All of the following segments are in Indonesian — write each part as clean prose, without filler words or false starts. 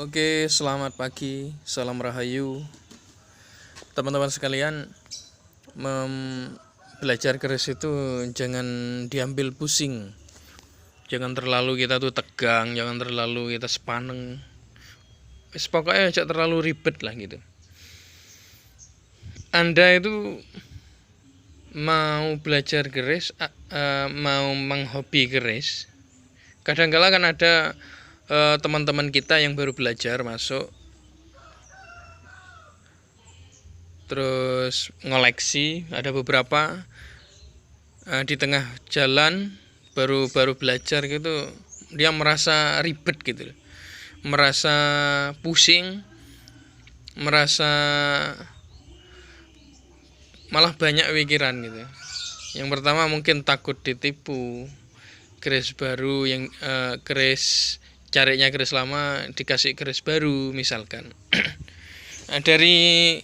Oke, selamat pagi, salam rahayu, teman-teman sekalian. Belajar keris itu jangan diambil pusing, jangan terlalu kita tuh tegang, jangan terlalu kita sepaneng. Pokoknya jangan terlalu ribet lah gitu. Anda itu mau belajar keris, mau menghobi keris, kadang-kala kan ada teman-teman kita yang baru belajar masuk, terus ngoleksi, ada beberapa di tengah jalan baru belajar gitu, dia merasa ribet gitu, merasa pusing, merasa malah banyak pikiran gitu. Yang pertama mungkin takut ditipu, keris baru yang keris carinya keris lama dikasih keris baru misalkan. Nah, dari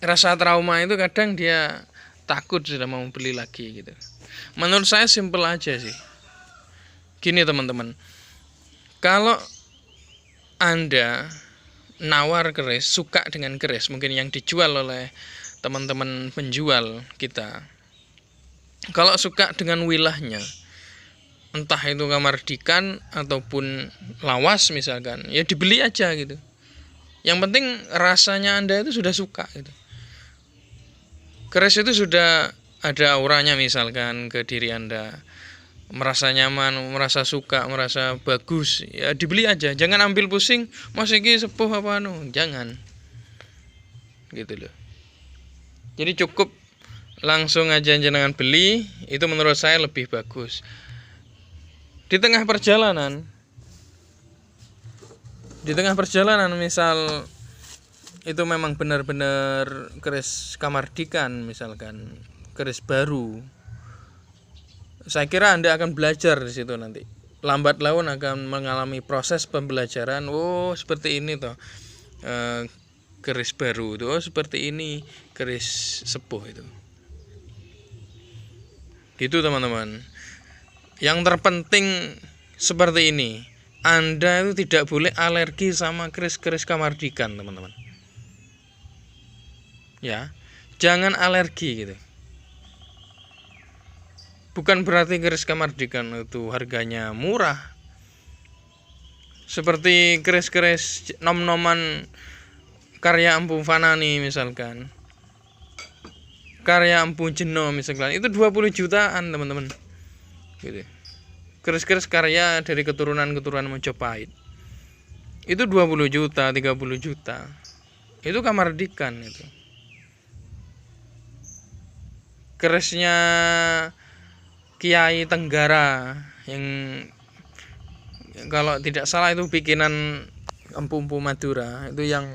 rasa trauma itu kadang dia takut sudah mau beli lagi gitu. Menurut saya simpel aja sih. Gini teman-teman, kalau Anda nawar keris, suka dengan keris mungkin yang dijual oleh teman-teman penjual kita, kalau suka dengan wilahnya, entah itu kamardikan ataupun lawas misalkan, ya dibeli aja gitu. Yang penting rasanya Anda itu sudah suka gitu. Keris itu sudah ada auranya misalkan ke diri Anda, merasa nyaman, merasa suka, merasa bagus, ya dibeli aja. Jangan ambil pusing, mas iki sepuh apa jangan. Gitu loh. Jadi cukup langsung aja jenengan beli, itu menurut saya lebih bagus. Di tengah perjalanan misal itu memang benar-benar keris kamardikan misalkan, keris baru, saya kira Anda akan belajar di situ nanti. Lambat laun akan mengalami proses pembelajaran. Oh, seperti ini toh keris baru itu, oh seperti ini keris sepuh itu. Gitu teman-teman. Yang terpenting seperti ini, Anda itu tidak boleh alergi sama keris-keris kamardikan teman-teman. Ya, jangan alergi gitu. Bukan berarti keris kamardikan itu harganya murah. Seperti keris-keris nom-noman karya Empu Fanani misalkan, karya Empu Jeno misalkan, itu 20 jutaan teman-teman gitu. Keris-keris karya dari keturunan Majapahit itu 20 juta, 30 juta. Itu kamardikan itu. Kerisnya Kiai Tenggara yang kalau tidak salah itu bikinan Empu Madura, itu yang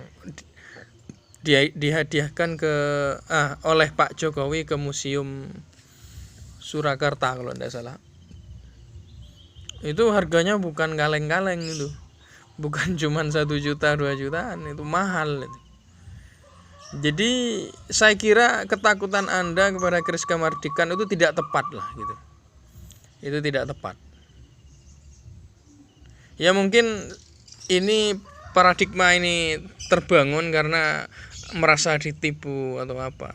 dihadiahkan oleh Pak Jokowi ke Museum Surakarta kalau tidak salah. Itu harganya bukan kaleng-kaleng itu, bukan cuma 1 juta 2 jutaan, itu mahal. Jadi saya kira ketakutan Anda kepada keris kamardikan itu tidak tepat lah gitu. Itu tidak tepat. Ya mungkin ini paradigma ini terbangun karena merasa ditipu atau apa.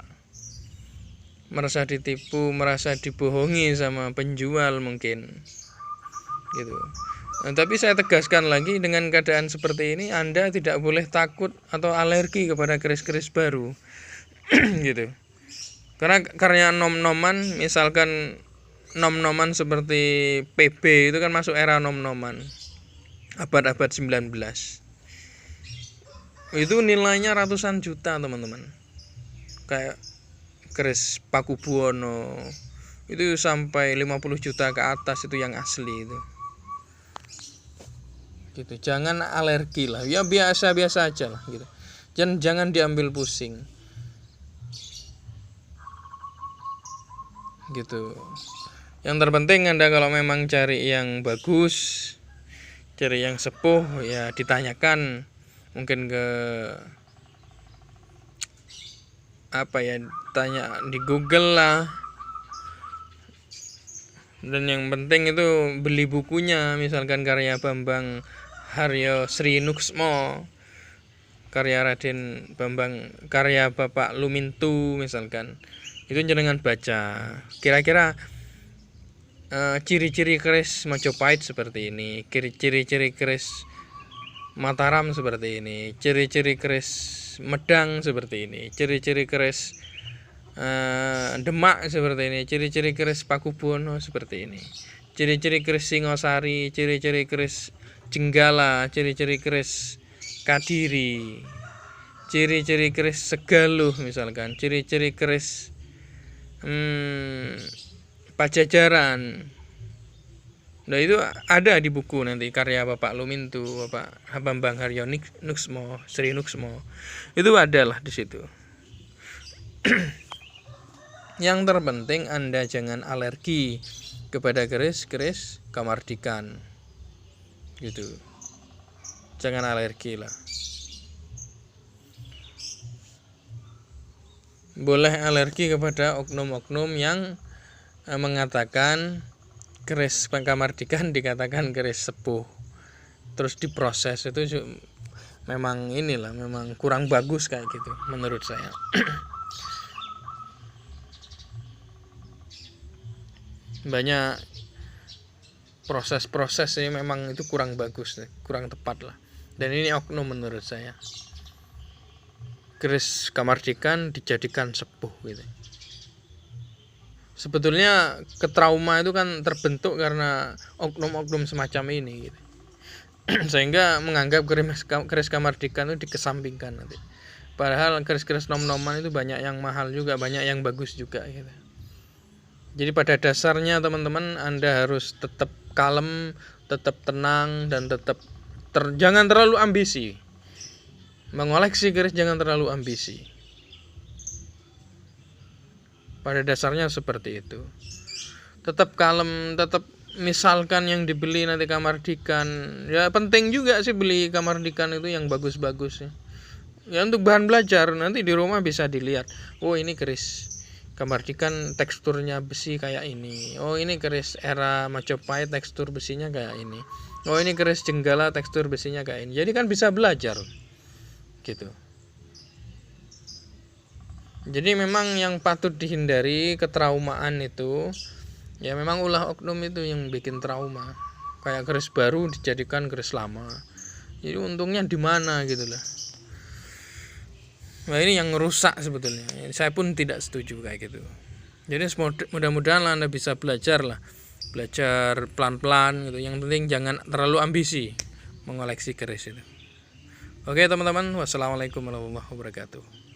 Merasa ditipu, merasa dibohongi sama penjual mungkin. Gitu. Nah, tapi saya tegaskan lagi, dengan keadaan seperti ini Anda tidak boleh takut atau alergi kepada keris-keris baru. Gitu. Karena nom-noman, misalkan nom-noman seperti PB itu kan masuk era nom-noman abad-abad 19. Itu nilainya ratusan juta teman-teman. Kayak keris Pakubuwono itu sampai 50 juta ke atas, itu yang asli itu. Gitu. Jangan alergi lah, ya biasa-biasa aja lah gitu. Jangan diambil pusing. Gitu. Yang terpenting Anda kalau memang cari yang bagus, cari yang sepuh, ya ditanyakan mungkin ke tanya di Google lah. Dan yang penting itu beli bukunya, misalkan karya Bambang Haryo Sri Nuksmo, karya Raden Bambang, karya Bapak Lumintu misalkan, itu jenengan baca. Kira-kira ciri-ciri keris Majapahit seperti ini, ciri-ciri keris Mataram seperti ini, ciri-ciri keris Medang seperti ini, ciri-ciri keris Demak seperti ini, ciri-ciri keris Pakubono seperti ini, ciri-ciri keris Singosari, ciri-ciri keris Jenggala, ciri-ciri keris Kadiri, ciri-ciri keris Segaluh misalkan, ciri-ciri keris Pajajaran. Nah itu ada di buku nanti karya Bapak Lumintu, Bapak Bambang Haryo Nuksmo, Sri Nuksmo. Itu adalah di situ. Yang terpenting Anda jangan alergi kepada keris Kamardikan. Gitu. Jangan alergi lah. Boleh alergi kepada oknum-oknum yang mengatakan keris Kamardikan dikatakan keris sepuh, terus diproses, itu memang inilah, memang kurang bagus kayak gitu menurut saya. Banyak proses-proses ini memang itu kurang bagus, kurang tepat lah. Dan ini oknum menurut saya. Keris Kamardikan dijadikan sepuh gitu. Sebetulnya ketrauma itu kan terbentuk karena oknum-oknum semacam ini gitu. Sehingga menganggap keris Kamardikan itu dikesampingkan nanti. Padahal keris-keris nom-noman itu banyak yang mahal juga, banyak yang bagus juga gitu. Jadi pada dasarnya teman-teman Anda harus tetap kalem, tetap tenang, dan tetap jangan terlalu ambisi. Mengoleksi keris jangan terlalu ambisi. Pada dasarnya seperti itu. Tetap kalem, tetap misalkan yang dibeli nanti Kamardikan. Ya penting juga sih beli Kamardikan itu yang bagus-bagus ya. Ya untuk bahan belajar nanti di rumah bisa dilihat. Oh ini keris Kamardikan teksturnya besi kayak ini. Oh ini keris era Majapahit tekstur besinya kayak ini. Oh ini keris Jenggala tekstur besinya kayak ini. Jadi kan bisa belajar gitu. Jadi memang yang patut dihindari ketraumaan itu, ya memang ulah oknum itu yang bikin trauma. Kayak keris baru dijadikan keris lama. Jadi untungnya di mana gitu lah. Nah ini yang merusak sebetulnya. Saya pun tidak setuju kayak gitu. Jadi mudah-mudahan Anda bisa belajar lah. Belajar pelan-pelan gitu. Yang penting jangan terlalu ambisi mengoleksi keris itu. Oke teman-teman, wassalamualaikum warahmatullahi wabarakatuh.